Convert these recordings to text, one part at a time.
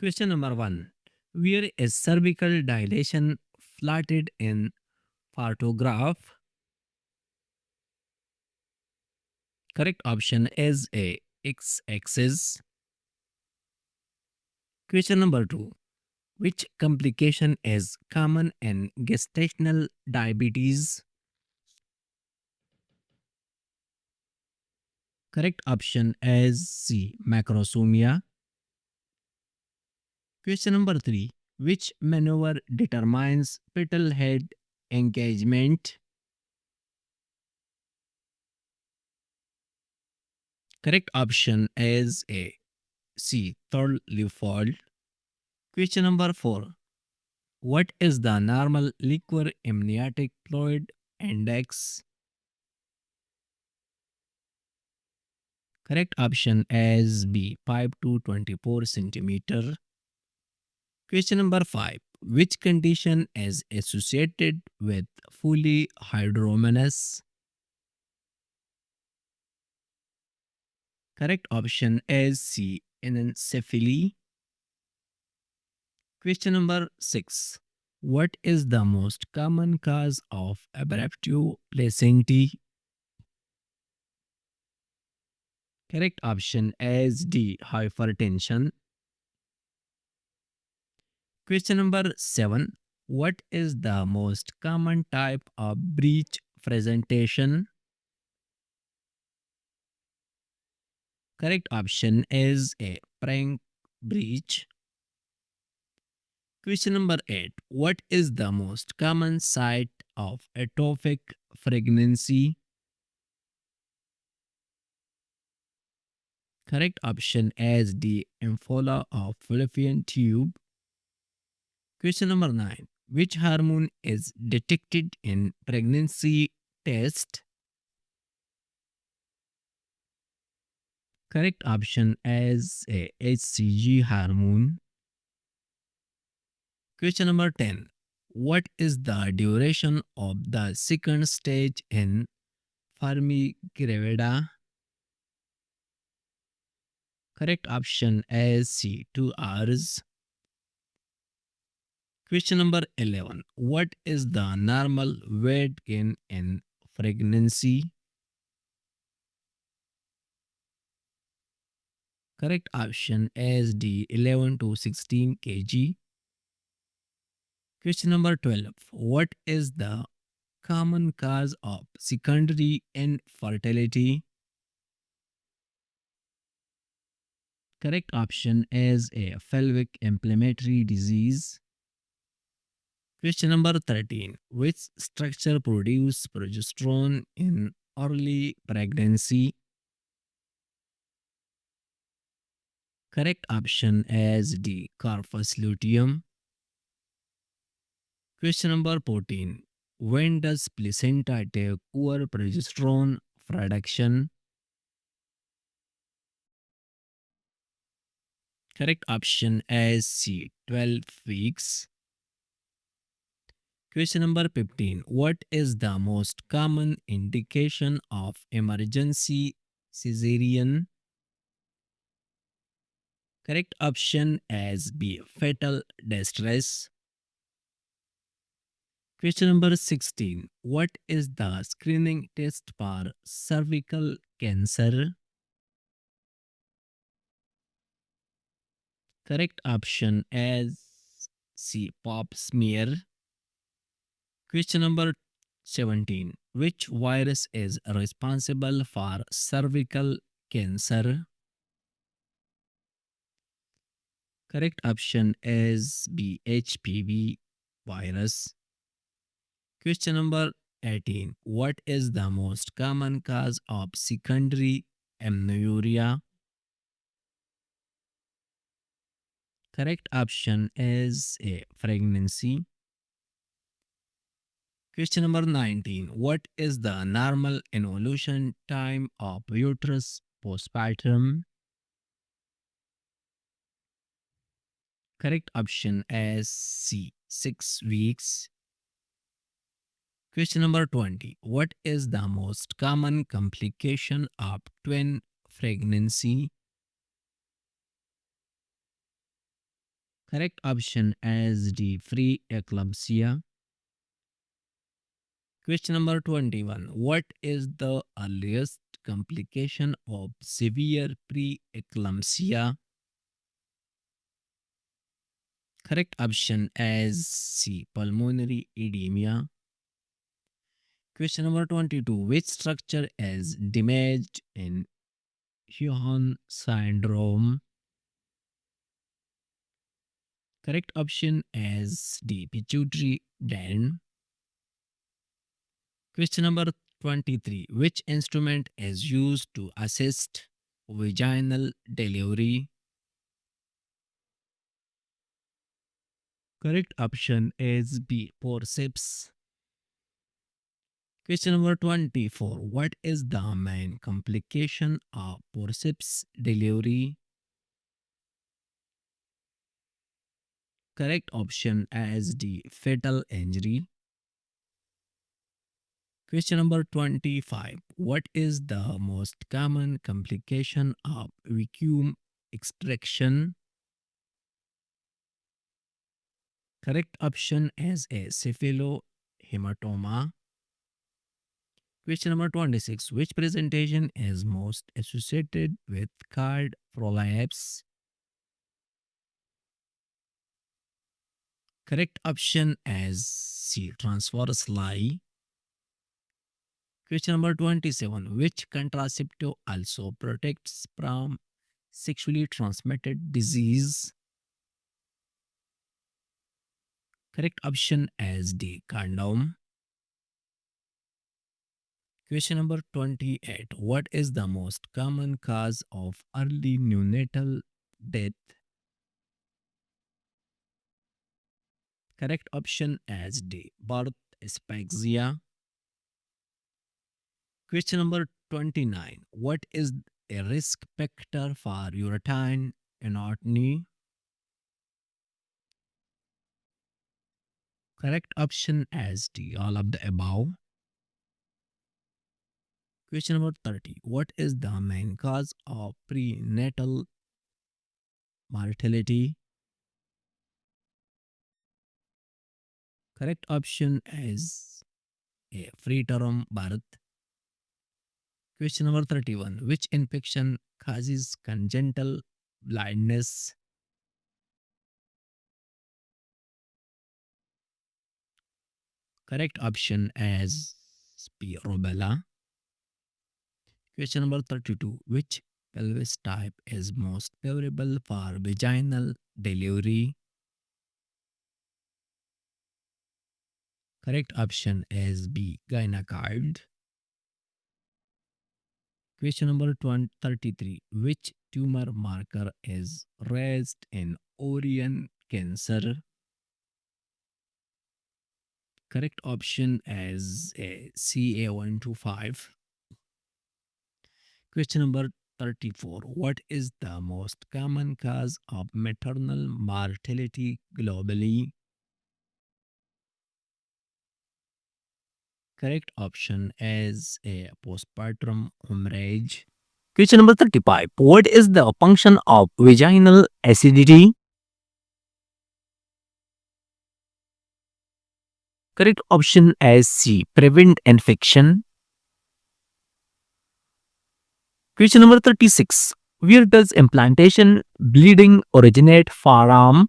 Question number 1. Where is cervical dilation plotted in photograph? Correct option is A. X-axis. Question number 2. Which complication is common in gestational diabetes? Correct option is C. Macrosomia. Question number 3. Which maneuver determines petal head engagement? Correct option is A. C. Third leaf fold. Question number 4. What is the normal liquor amniotic fluid index? Correct option is B. 5 to 24 centimeter. Question number 5. Which condition is associated with fully hydromenous? Correct option is C. Anencephaly. Question number 6. What is the most common cause of abruptio placentae? Correct option is D. Hypertension. Question number 7. What is the most common type of breech presentation? Correct option is A. Frank breech. Question number 8. What is the most common site of ectopic pregnancy? Correct option is D. Ampulla of fallopian tube. Question number 9. Which hormone is detected in pregnancy test? Correct option is A. HCG hormone. Question number 10. What is the duration of the second stage in Fermi gravida? Correct option is C. 2 hours. Question number 11. What is the normal weight gain in pregnancy? Correct option is D. 11 to 16 kg. Question number 12. What is the common cause of secondary infertility? Correct option is A. Pelvic inflammatory disease. Question number 13. Which structure produces progesterone in early pregnancy? Correct option is D. Corpus luteum. Question number 14. When does placenta take over progesterone production? Correct option is C. 12 weeks. Question number 15. What is the most common indication of emergency cesarean? Correct option is B. Fetal distress. Question number 16. What is the screening test for cervical cancer? Correct option is C. Pap smear. Question number 17. Which virus is responsible for cervical cancer? Correct option is B. HPV virus. Question number 18. What is the most common cause of secondary amenorrhea? Correct option is A. Pregnancy. Question number 19. What is the normal involution time of uterus postpartum? Correct option is C. 6 weeks. Question number 20. What is the most common complication of twin pregnancy? Correct option as D. Pre-eclampsia. Question number 21. What is the earliest complication of severe pre-eclampsia? Correct option as C. Pulmonary edema. Question number 22. Which structure is damaged in Huon syndrome? Correct option as D. Pituitary gland. Question number 23. Which instrument is used to assist vaginal delivery? Correct option is B. Forceps. Question number 24. What is the main complication of forceps delivery? Correct option as D. Fatal injury. Question number 25. What is the most common complication of vacuum extraction? Correct option is A. Cephalohematoma. Question number 26. Which presentation is most associated with card prolapse? Correct option is C. Transverse lie. Question number 27. Which contraceptive also protects from sexually transmitted disease? Correct option is D. Condom. Question number 28. What is the most common cause of early neonatal death? Correct option is D. Birth asphyxia. Question number 29. What is a risk factor for uterine anatomy? Correct option is D. All of the above. Question number 30. What is the main cause of prenatal mortality? Correct option is A. Preterm birth. Question number 31. Which infection causes congenital blindness? Correct option is B. Rubella. Question number 32. Which pelvis type is most favorable for vaginal delivery? Correct option is B. Gynecoid. Question number 33. Which tumor marker is raised in ovarian cancer? Correct option is A. CA125. Question number 34. What is the most common cause of maternal mortality globally? Correct option is A. Postpartum hemorrhage. Question number 35. What is the function of vaginal acidity? Correct option is C. Prevent infection. Question number 36. Where does implantation bleeding originate from?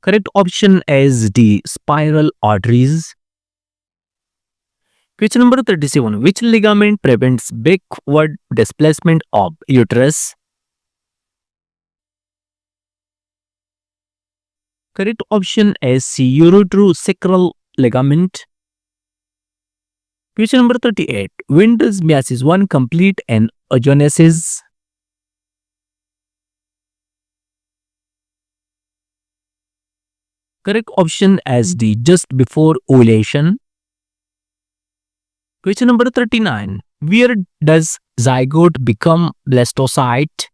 Correct option is D. Spiral arteries. Question number 37. Which ligament prevents backward displacement of uterus? Correct option is C. Ureterosacral ligament. Question number 38. When does meiosis 1 complete an oogenesis? Correct option is D. Just before ovulation. Question number 39. Where does zygote become blastocyte?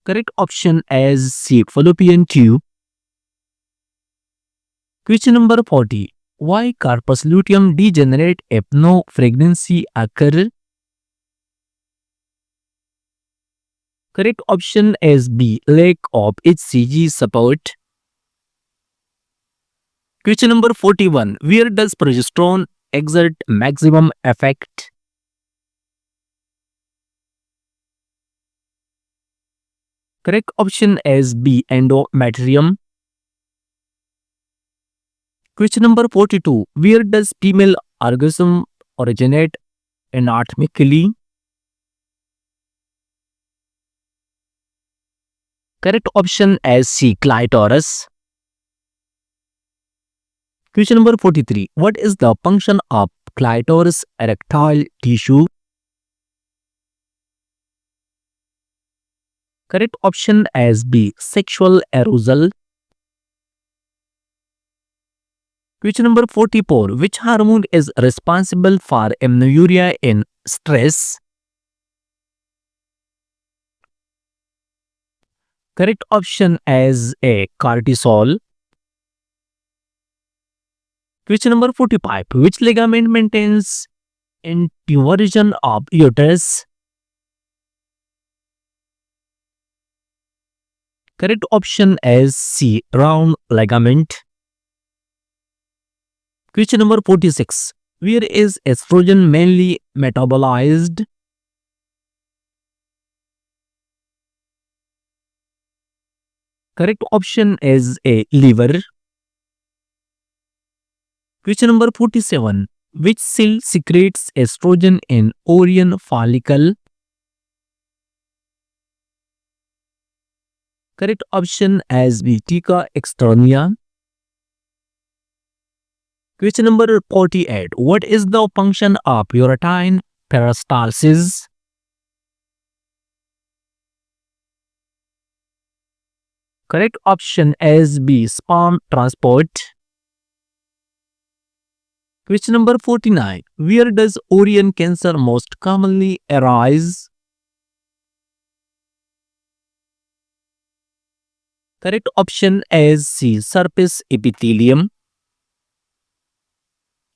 Correct option is C. Fallopian tube. Question number 40. Why carpus luteum degenerate if no pregnancy occur? Correct option is B. Lack of HCG support. Question number 41. Where does progesterone exert maximum effect? Correct option is B. Endometrium. Question number 42. Where does female orgasm originate anatomically? Correct option is C. Clitoris. Question number 43. What is the function of clitoris erectile tissue? Correct option is B. Sexual arousal. Question number 44. Which hormone is responsible for amenorrhea in stress? Correct option is A. Cortisol. Question number 45. Which ligament maintains intuition of uterus? Correct option is C. Round ligament. Question number 46. Where is estrogen mainly metabolized? Correct option is A. Liver. Question number 47. Which cell secretes estrogen in ovarian follicle? Correct option is B. Theca externa. Question number 48. What is the function of uterine peristalsis? Correct option is B. Sperm transport. Question number 49. Where does ovarian cancer most commonly arise? Correct option is C. Surface epithelium.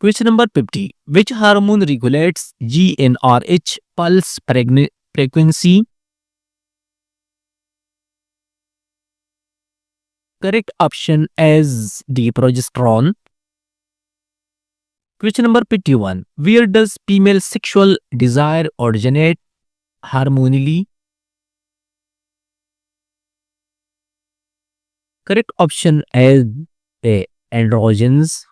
Question number 50. Which hormone regulates GnRH pulse frequency? Correct option is D. Progesterone. Question number 51. Where does female sexual desire originate hormonally? Correct option is A. Androgens.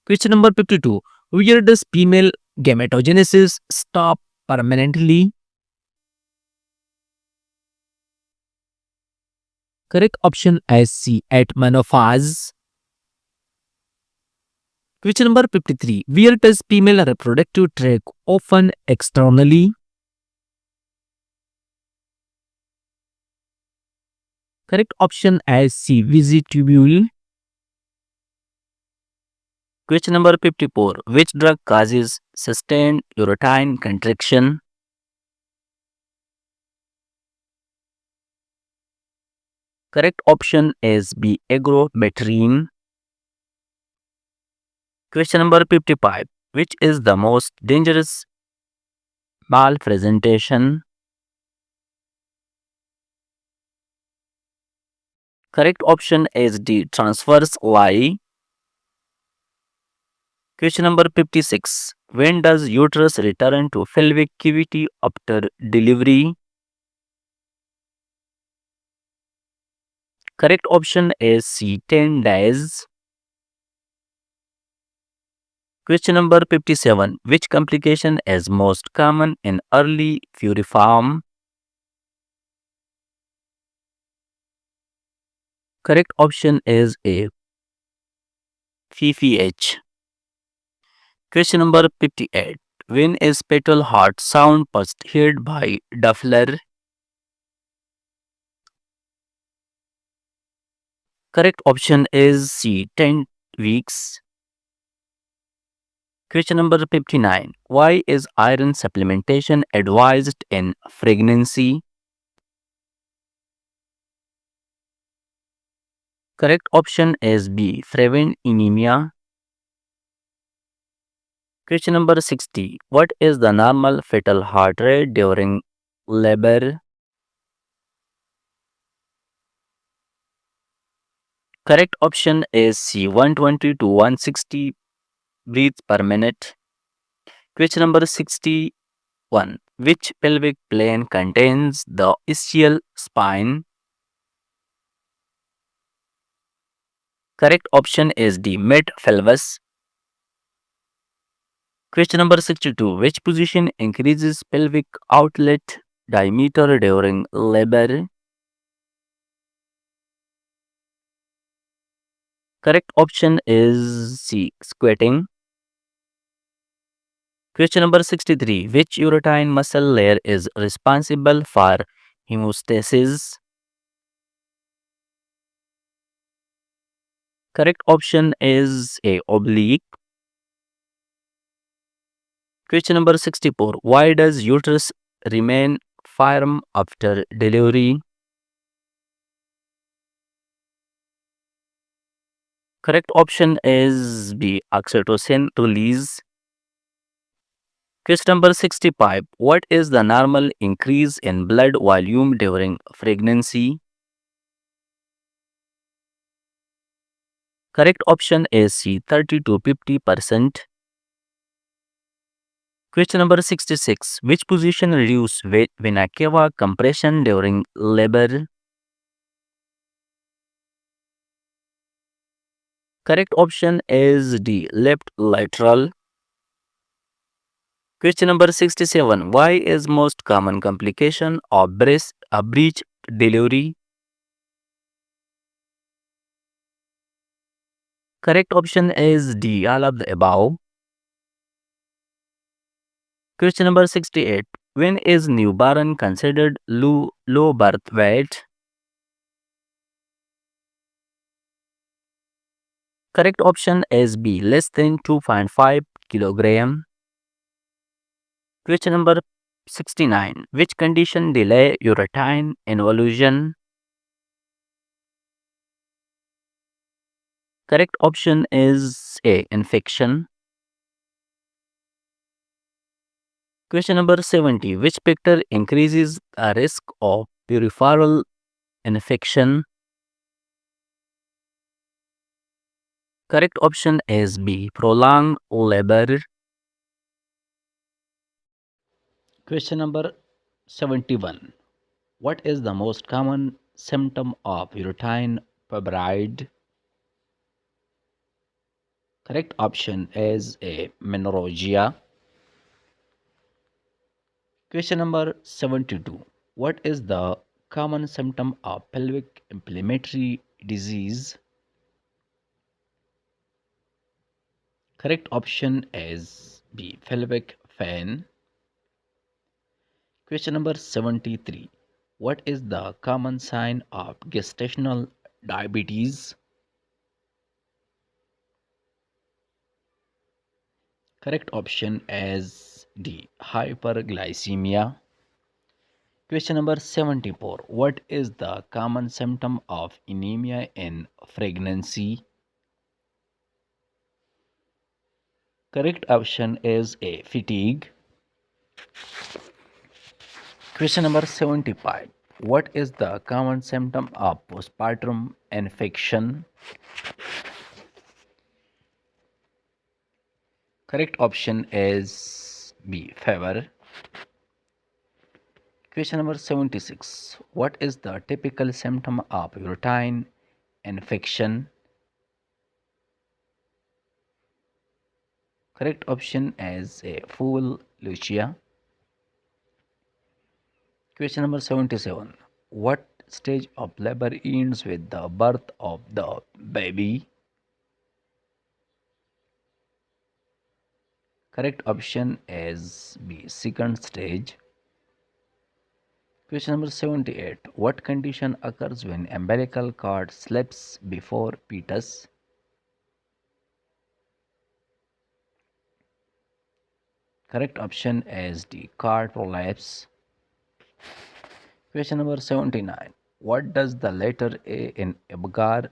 Question number 52. Where does female gametogenesis stop permanently? Correct option is C. At menopause. Question number 53. Where does female reproductive tract often externally? Correct option is C. Vestibule. Question number 54. Which drug causes sustained uterine contraction? Correct option is B. Agometrine. Question number 55. Which is the most dangerous malpresentation? Correct option is D. Transverse lie. Question number 56. When does uterus return to pelvic cavity after delivery? Correct option is C. 10 days. Question number 57. Which complication is most common in early puriform? Correct option is A. PPH. Question number 58. When is fetal heart sound first heard by Doppler? Correct option is C. 10 weeks. Question number 59. Why is iron supplementation advised in pregnancy? Correct option is B. Prevent anemia. Question number 60. What is the normal fetal heart rate during labor? Correct option is C. 120 to 160 breaths per minute. Question number 61. Which pelvic plane contains the ischial spine? Correct option is D. Mid pelvis. Question number 62. Which position increases pelvic outlet diameter during labor? Correct option is C. Squatting. Question number 63. Which uterine muscle layer is responsible for hemostasis? Correct option is A. Oblique. Question number 64. Why does uterus remain firm after delivery? Correct option is B. Oxytocin release. Question number 65. What is the normal increase in blood volume during pregnancy? Correct option is C. 30 to 50%. Question number 66. Which position reduce vena cava compression during labor? Correct option is D. Left lateral. Question number 67. Why is most common complication of breast a breech delivery? Correct option is D. All of the above. Question number 68. When is newborn considered low birth weight? Correct option is B. Less than 2.5 kilogram. Question number 69. Which condition delay uterine involution? Correct option is A. Infection. Question number 70. Which factor increases the risk of peripheral infection? Correct option is B. Prolonged labor. Question number 71. What is the most common symptom of uterine fibroid? Correct option is A. Menorrhagia. Question number 72. What is the common symptom of pelvic inflammatory disease? Correct option is B. Pelvic pain. Question number 73. What is the common sign of gestational diabetes? Correct option is D. Hyperglycemia. Question number 74. What is the common symptom of anemia in pregnancy? Correct option is A. Fatigue. Question number 75. What is the common symptom of postpartum infection? Correct option is B. Fever. Question number 76. What is the typical symptom of uterine infection? Correct option is A. Full Lucia. Question number 77. What stage of labor ends with the birth of the baby? Correct option is B. Second stage. Question number 78. What condition occurs when umbilical cord slips before fetus? Correct option is D. Cord prolapse. Question number 79. What does the letter A in Apgar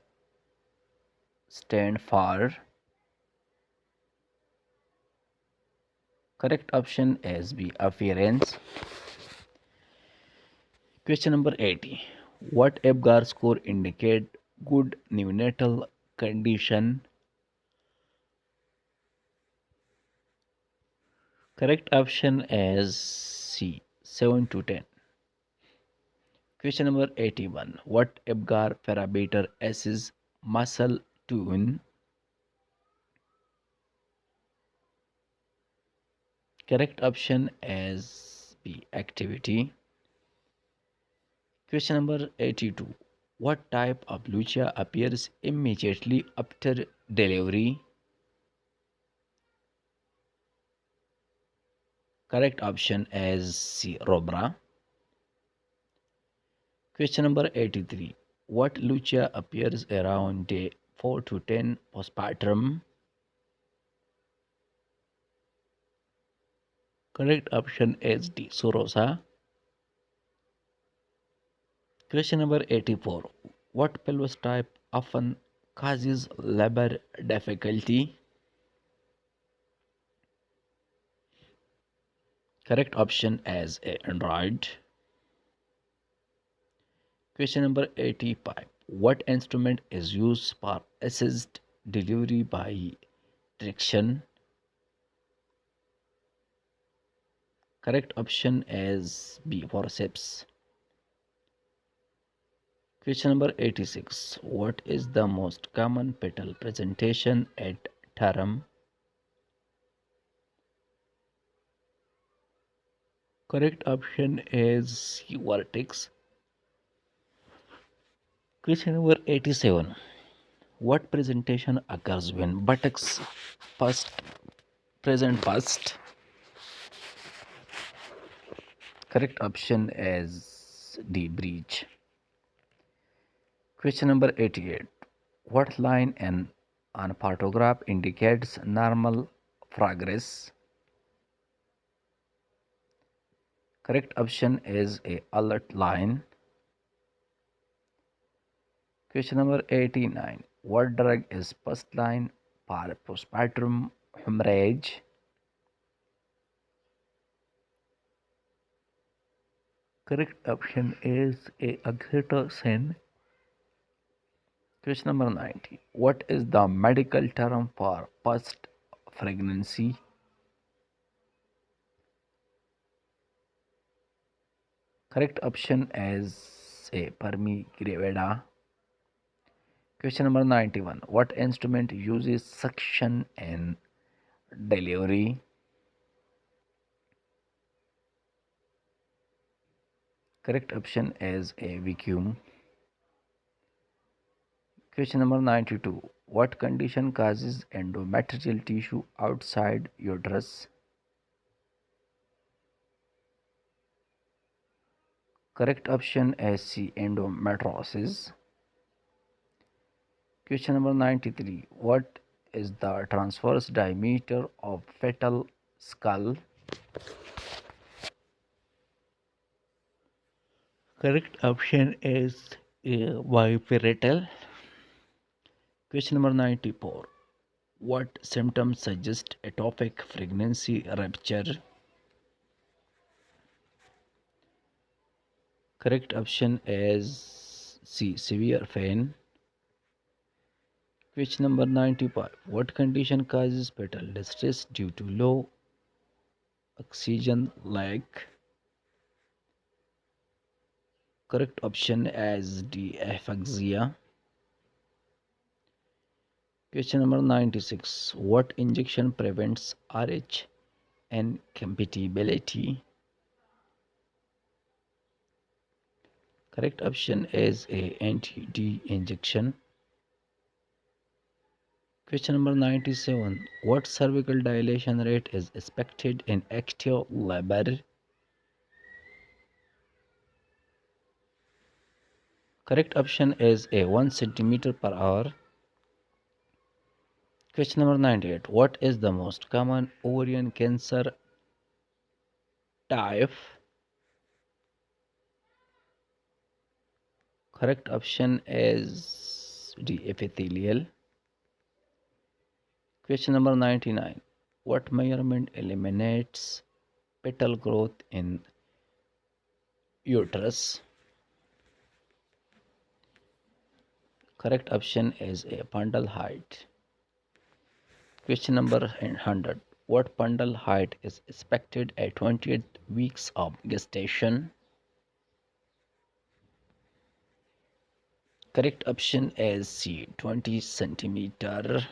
stand for? Correct option is B. Appearance. Question number 80. What Apgar score indicate good neonatal condition? Correct option is C. 7 to 10. Question number 81. What Apgar parameter assesses muscle tone? Correct option is B. Activity. Question number 82. What type of lucha appears immediately after delivery? Correct option is C. Robra. Question number 83. What lucha appears around day 4 to 10 postpartum? Correct option is D. Sorosa. Question number 84. What pelvis type often causes labor difficulty? Correct option is A. Android. Question number 85. What instrument is used for assist delivery by traction? Correct option is B. Forceps. Question number 86. What is the most common petal presentation at term? Correct option is C. Vertex. Question number 87. What presentation occurs when buttocks first present first? Correct option is D. Breech. Question number 88. What line in on photograph indicates normal progress? Correct option is A. Alert line. Question number 89. What drug is first line for postpartum hemorrhage? Correct option is A. Oxytocin. Question number 90. What is the medical term for post pregnancy? Correct option is A. Permigravida. Question number 91. What instrument uses suction in delivery? Correct option is A. Vacuum. Question number 92. What condition causes endometrial tissue outside uterus? Correct option is C. Endometriosis. Question number 93. What is the transverse diameter of fetal skull? Correct option is A. Biparatal. Question number 94. What symptoms suggest ectopic pregnancy rupture? Correct option is C. Severe pain. Question number 95. What condition causes fetal distress due to low oxygen lack? Correct option is D. Aphaxia. Question number 96. What injection prevents RH incompatibility? Correct option is A. Anti-D injection. Question number 97. What cervical dilation rate is expected in active labor? Correct option is A. 1 centimeter per hour. Question number 98. What is the most common ovarian cancer type? Correct option is D. Epithelial. Question number 99. What measurement eliminates petal growth in uterus? Correct option is a bundle height. Question number 100. What bundle height is expected at 28 weeks of gestation? Correct option is C, 20 centimeter.